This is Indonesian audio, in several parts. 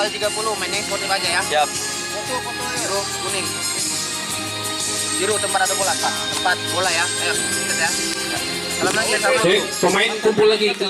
tanggal 30 mainnya sportif aja ya. Siap. Foto biru kuning. Biru tempat ada bola, Pak. Tempat bola ya. Ayo, kita ya. Salam lagi ya sama. Pemain kumpul lagi ke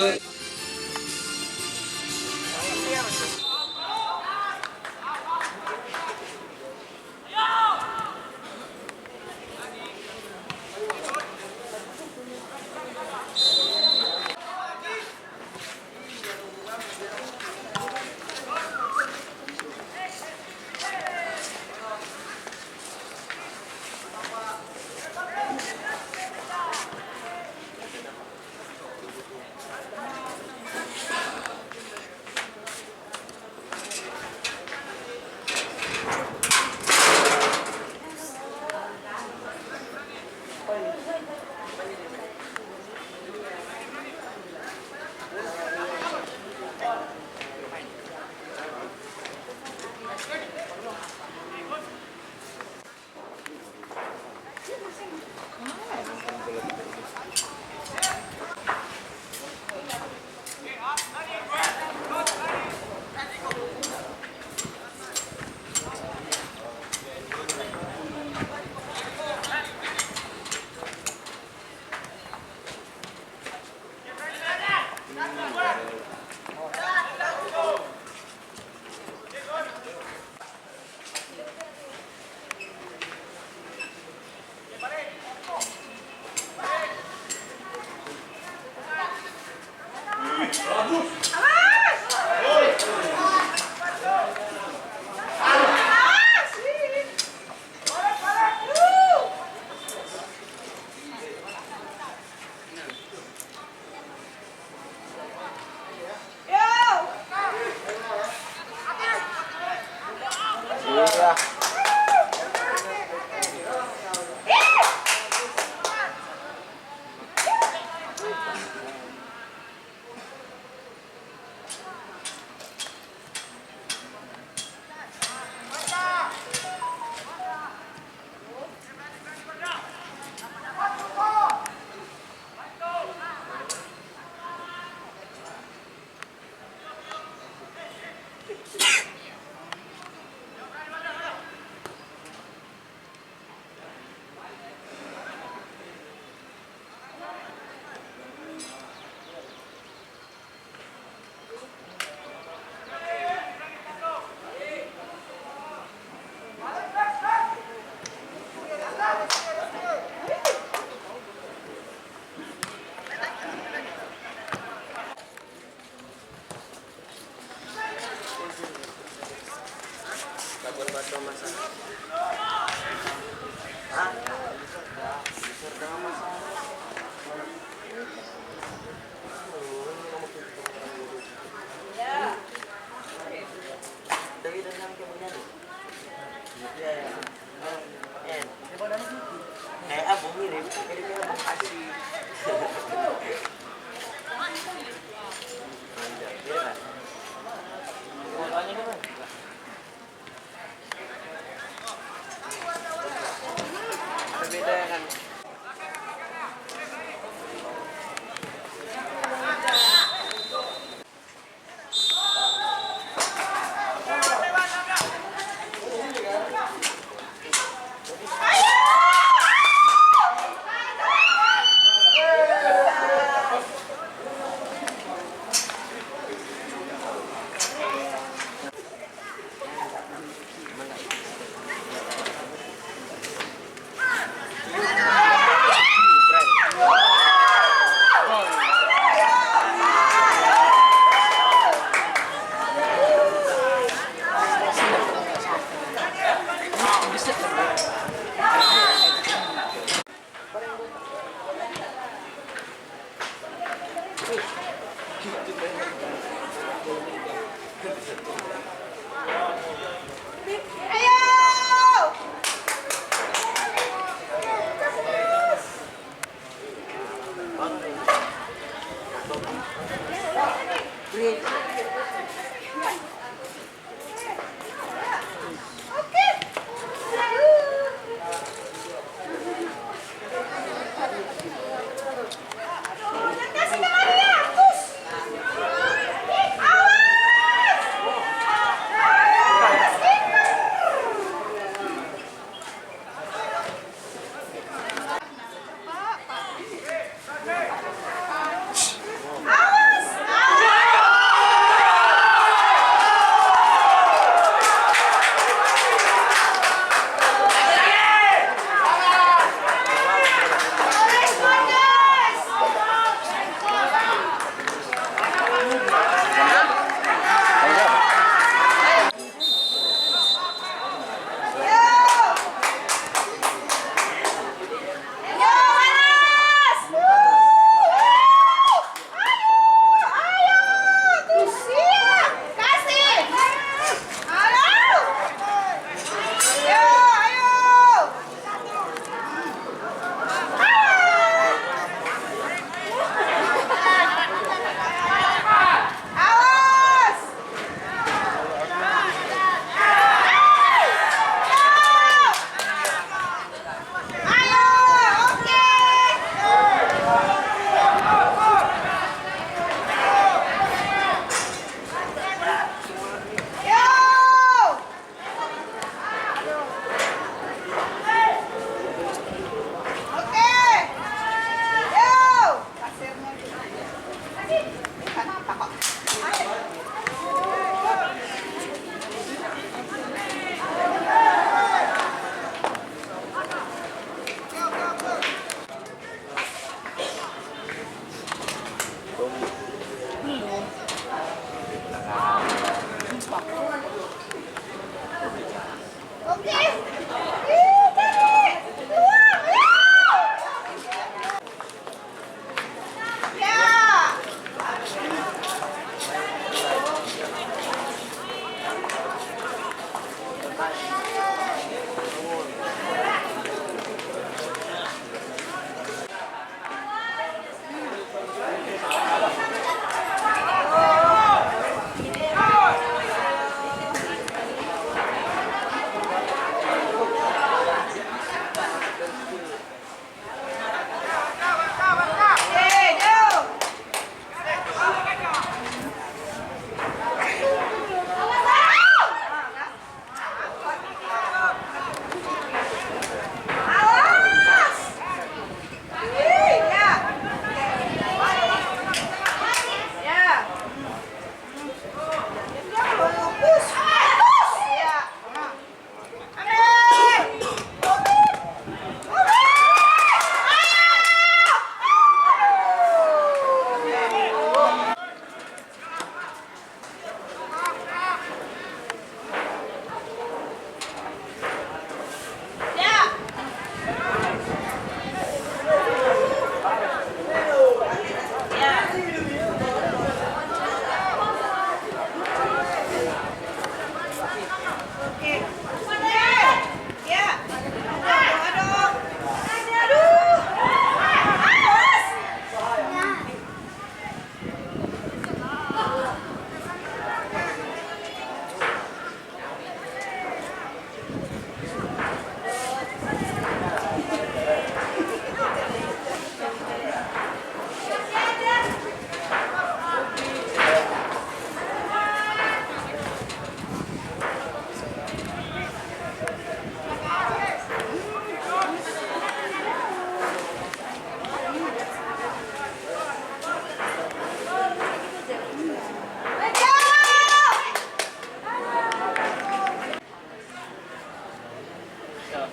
Ayo.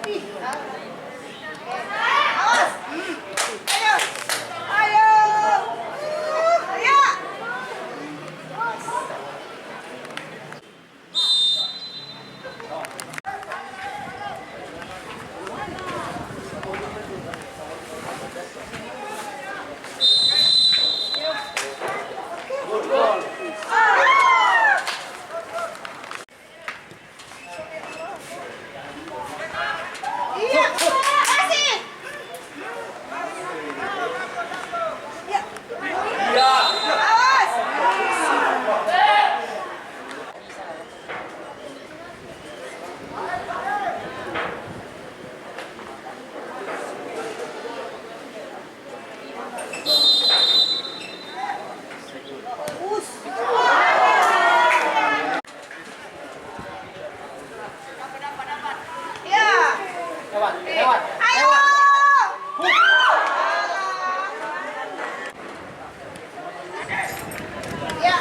Ih, awas. Ayo. Ayo. Ayo. Iya, kasih. Ya. Awas. Us. Dapat. Ya. Lewat. Ayo. Ya.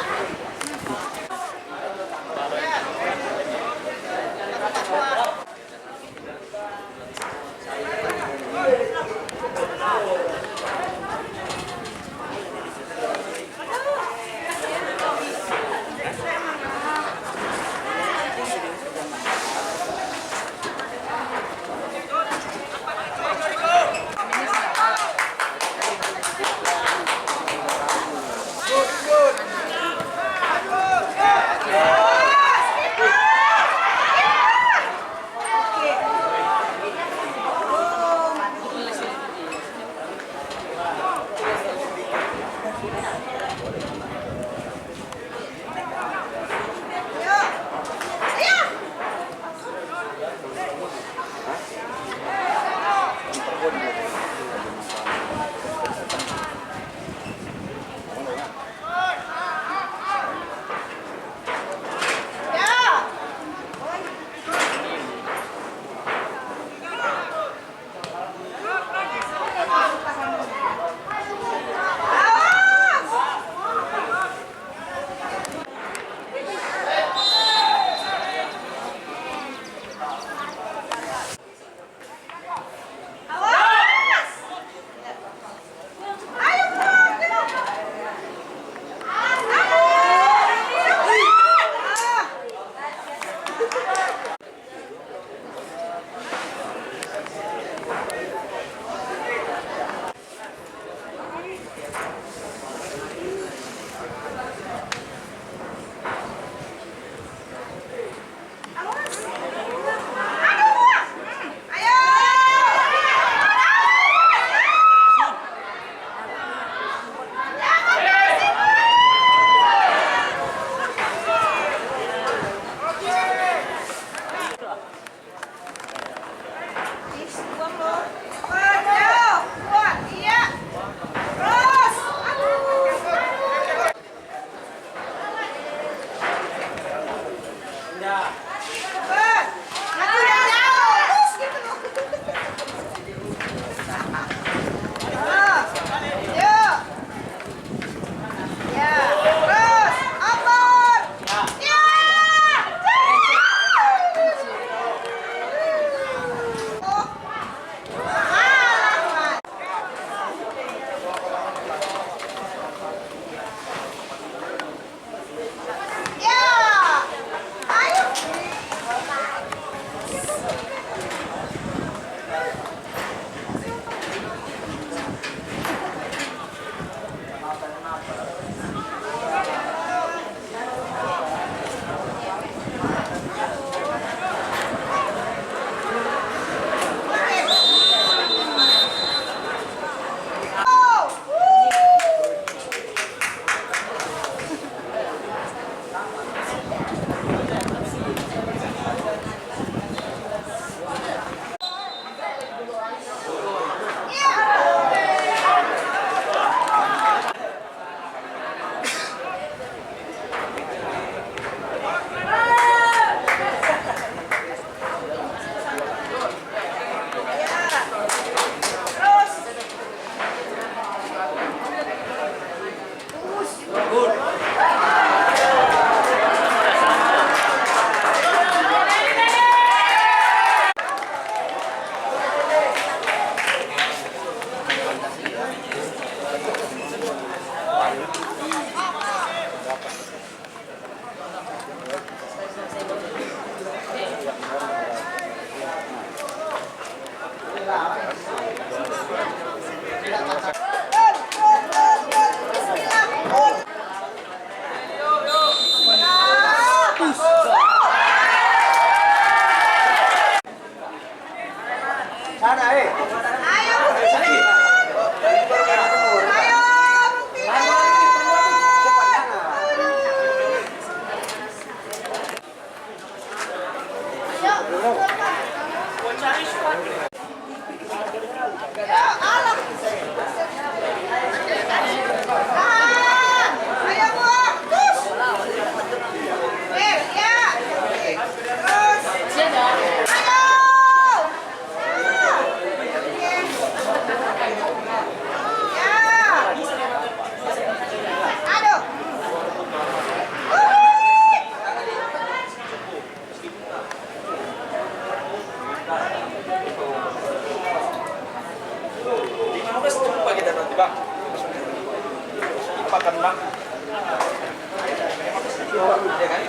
Iya kan?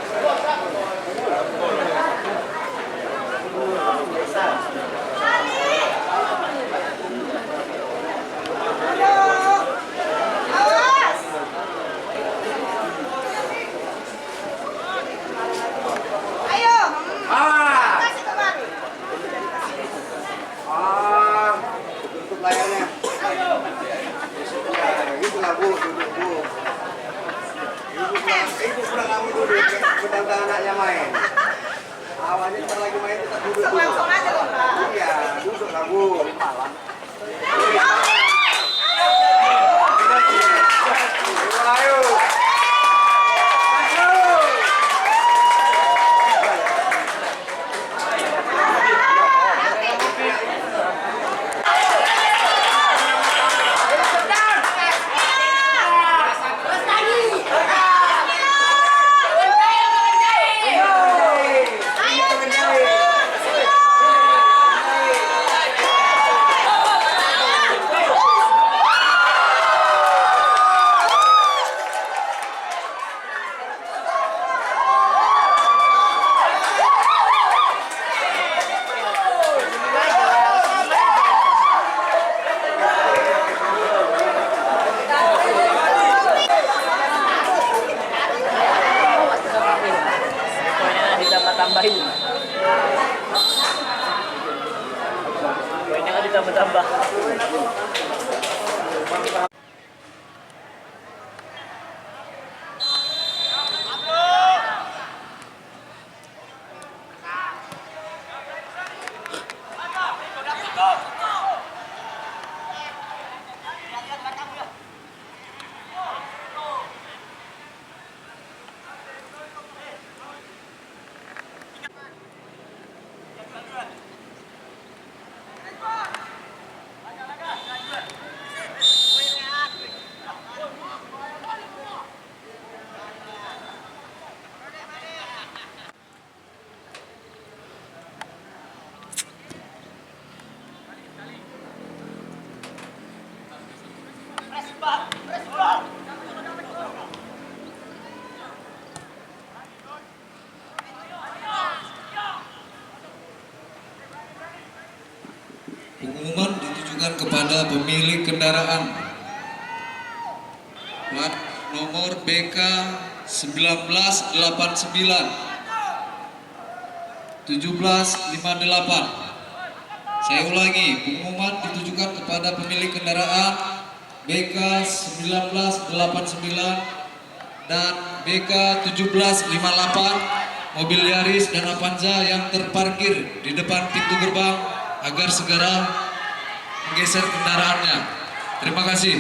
Awas. Ayo. Ah, Kasih kemari. Tutup layarnya. Itulah Bu, duduk Bu. Ibu pulang kamu duduk, sedang anaknya main. Awalnya ntar lagi main kita duduk dulu. Langsung aja dong, Pak. Iya, duduk lah Bu. Ayo. Ditambah-tambahin. Poinnya nggak ditambah-tambah. Pengumuman ditujukan kepada pemilik kendaraan plat nomor BK 1989 1758. Saya ulangi, pengumuman ditujukan kepada pemilik kendaraan BK 1989 dan BK 1758 mobil Yaris dan Avanza yang terparkir di depan pintu gerbang agar segera menggeser kendaraannya. Terima kasih.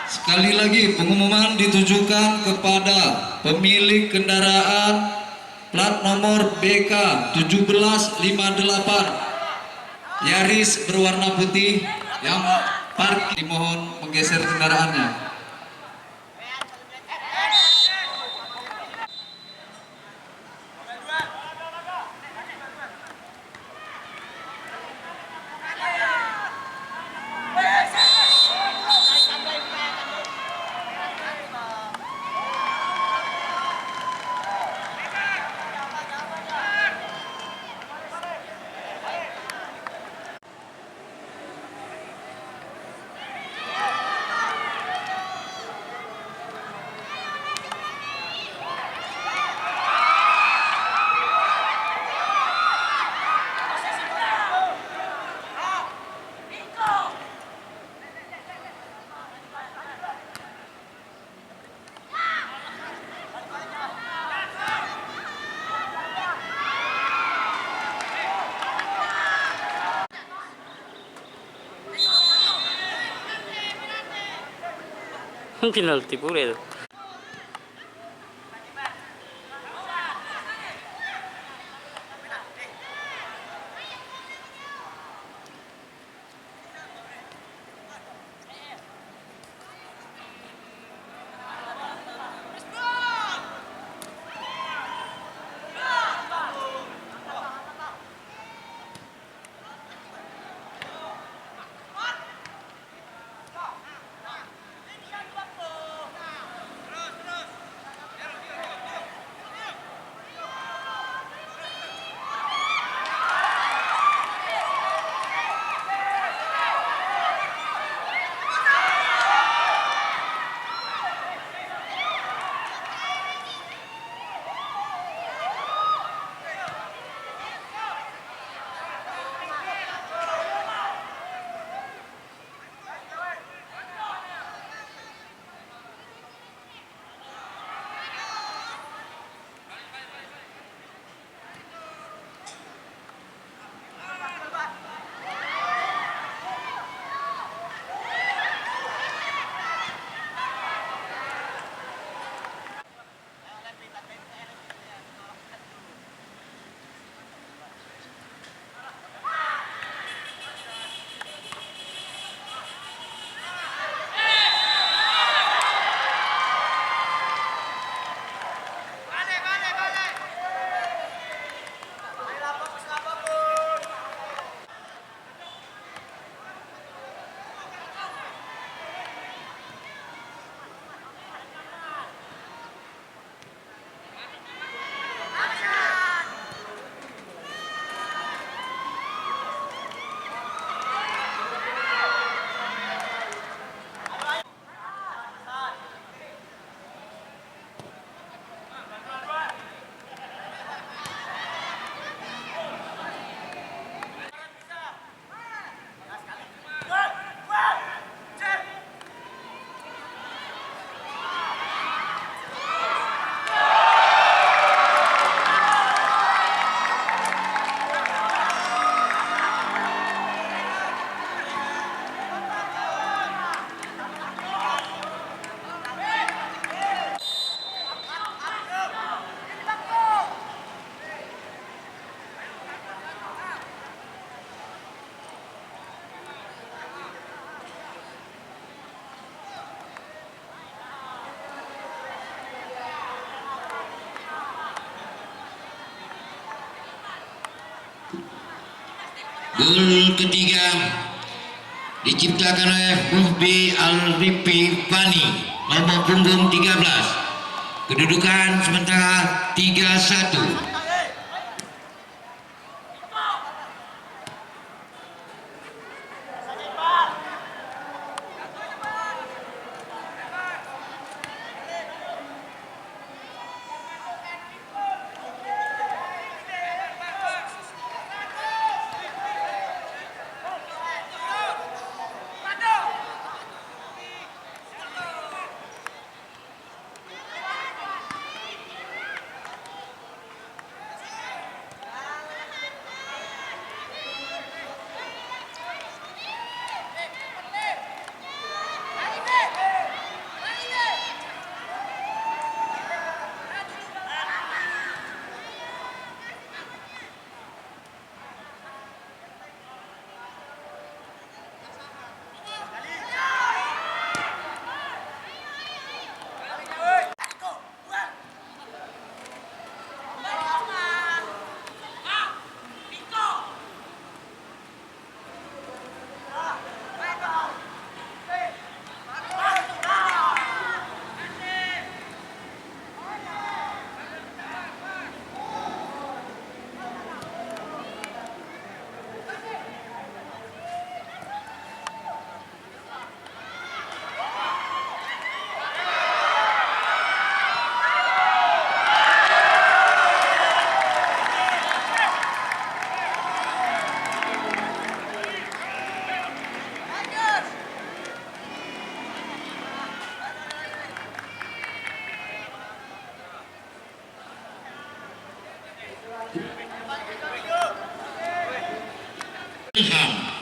Sekali lagi pengumuman ditujukan kepada pemilik kendaraan plat nomor BK 1758 Yaris berwarna putih yang parkir, dimohon menggeser kendaraannya. Penalti pula itu. Gol ketiga diciptakan oleh Muhbi Al-Rifi Fani, nomor punggung 13. Kedudukan sementara 3-1.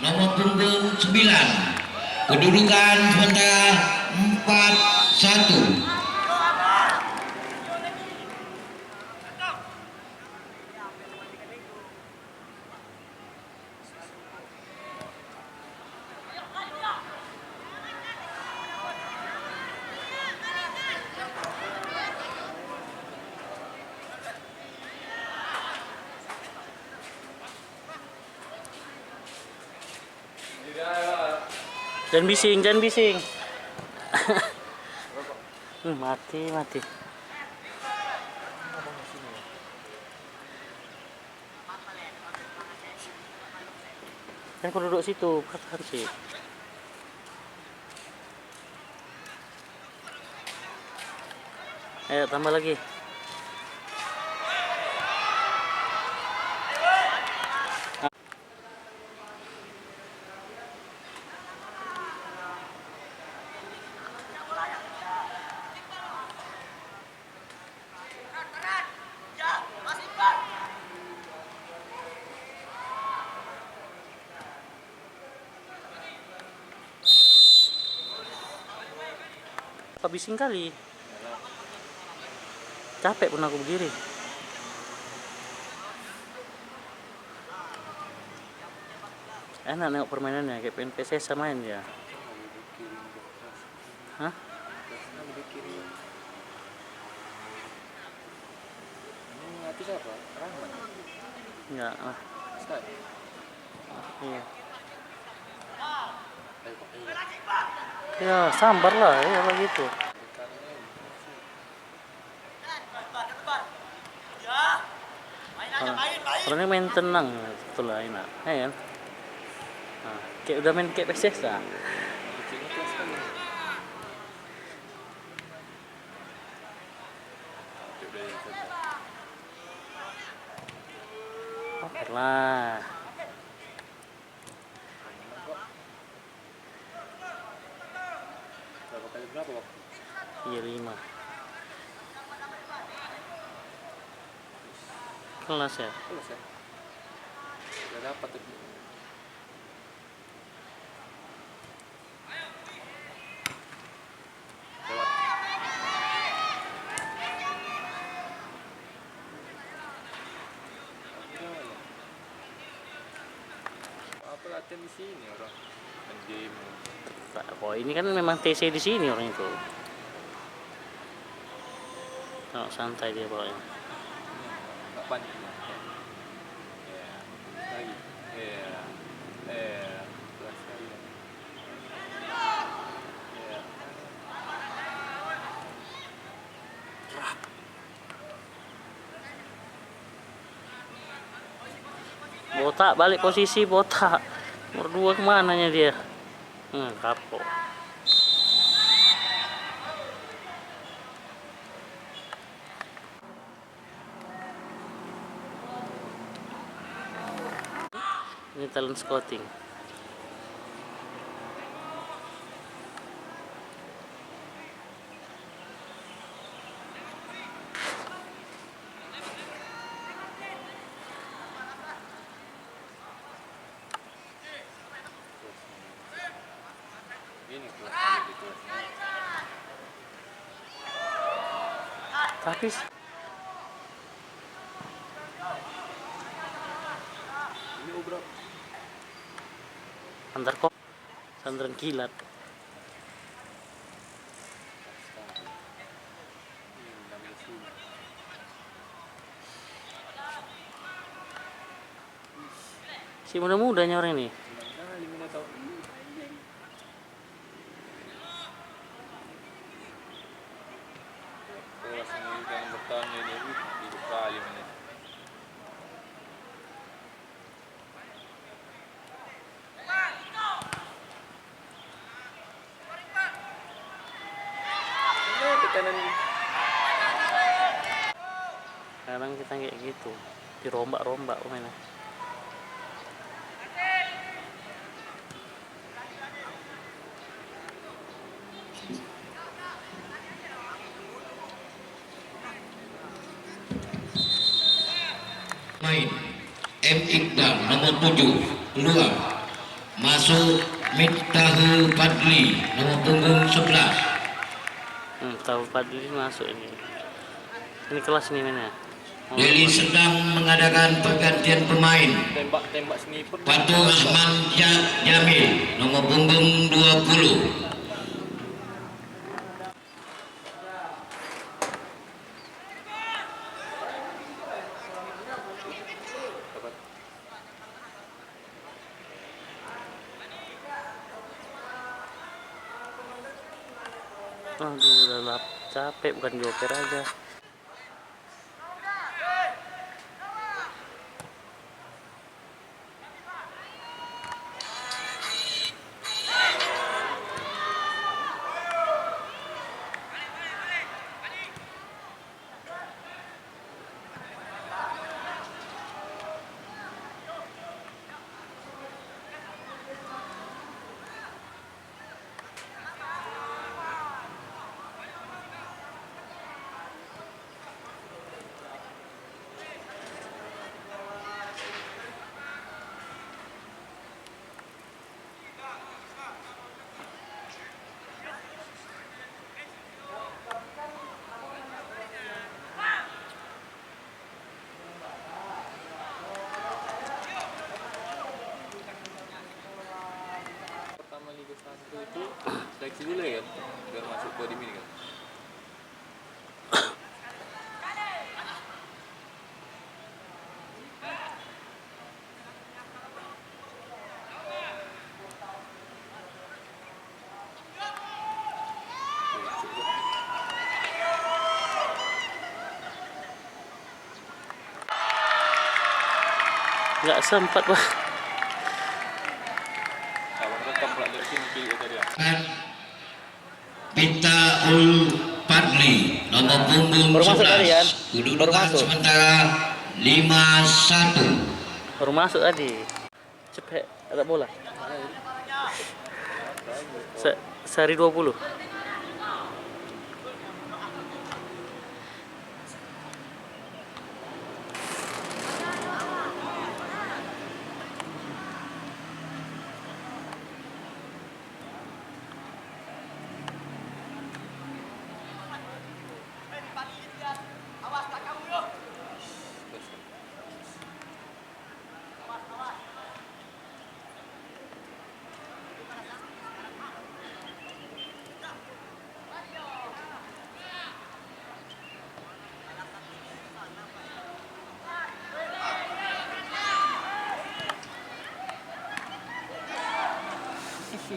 Nomor punggung 9. Kedudukan sementara 4-1. 1. Jangan bising, jangan bising. Mati, mati. Kan aku duduk situ, perhatian sih. Ayo tambah lagi. Bising kali. Capek pun aku berdiri. Enak nengok permainannya kayak PNPS main ya. Hah? Itu siapa? Rahman. Enggak lah. Ustaz. Iya. Ayo kok. Ya sambar lah ya kalau gitu. Orangnya main tenang, betul lah enak, ya kan? Nah, kayak udah main kayak PSS lah. Oke lah. Berapa kali berapa waktu? Iya 5. Kelas ya. Kelas ya? Udah dapat tuh. Lewat. Apa latihan di sini orang? Main game. Oh ini kan memang TC di sini orang itu. Oh, santai dia pokoknya. Nggak panik. Ya. Lagi. Ya. Kelas kali ya. Ya. Botak balik posisi botak. Nomor 2 kemananya dia? Kapok. Ini talent scouting. Ini kelas kali di kelasnya. Tapi Ini ubrak. antar kok sandran kilat. Si muda-mudanya orang ini. Kelas ini kan bertanya ini hidup kali ini. Sekarang kita kayak gitu, dirombak-rombak mainnya. Main M. Iqbal nomor 7 keluar. Masuk Miftahul Fadli nomor punggung 11. Tahu Padli masuk ini. Ini kelas ini mana? Deli sedang mengadakan pergantian pemain. Tembak sniper. Patu Rahman Jamil, nomor punggung 20. Aduh, udah capek, bukan joker aja. Pertama Liga 1 itu seleksi dulu ya kan? Biar masuk body mini kan? Nggak sempat, Pak. Abang rekam pula dari sini pilih tadi ya. Pita Ul Padli, nomor punggung Baru masuk tadi, Yan? 11. Baru Kedudukan masuk. sementara 5-1. Baru masuk tadi. Cepet, ada bola. Sehari 20.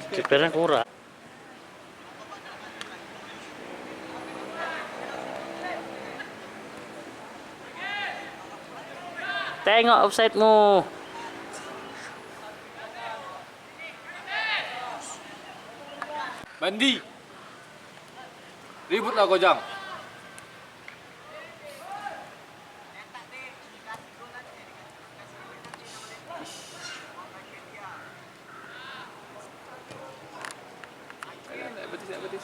Kipernya kurang. Tengok offside-mu. Bandi! Ributlah kau Jang. Nak betis.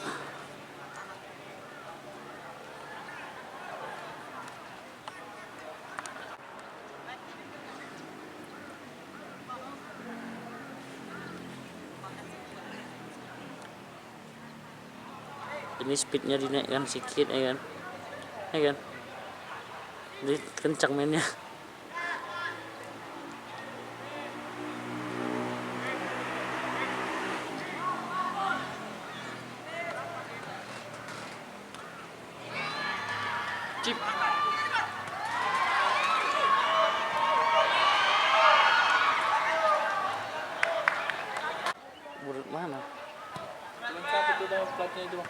Ini speednya dinaikkan sedikit, ya kan? Ya kan? Jadi kencang mainnya. Chip. Murid mana? Siapa tuh nama pelatihnya itu, Bang?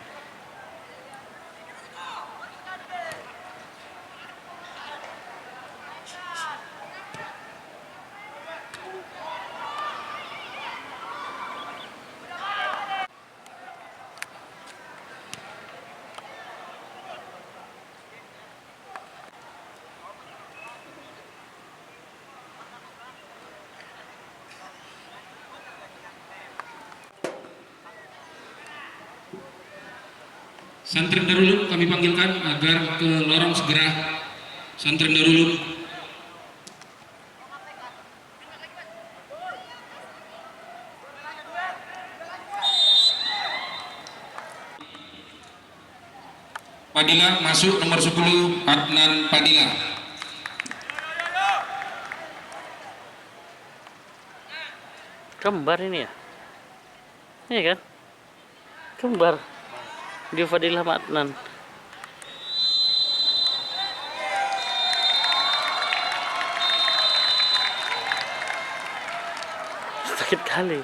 Santren Darulun kami panggilkan agar ke lorong segera. Santren Darulun. Padilla masuk nomor 10 Adnan Padilla. Kembar ini ya? Iya kan? Kembar. Dia Fadilah sama Adnan. Sakit kali.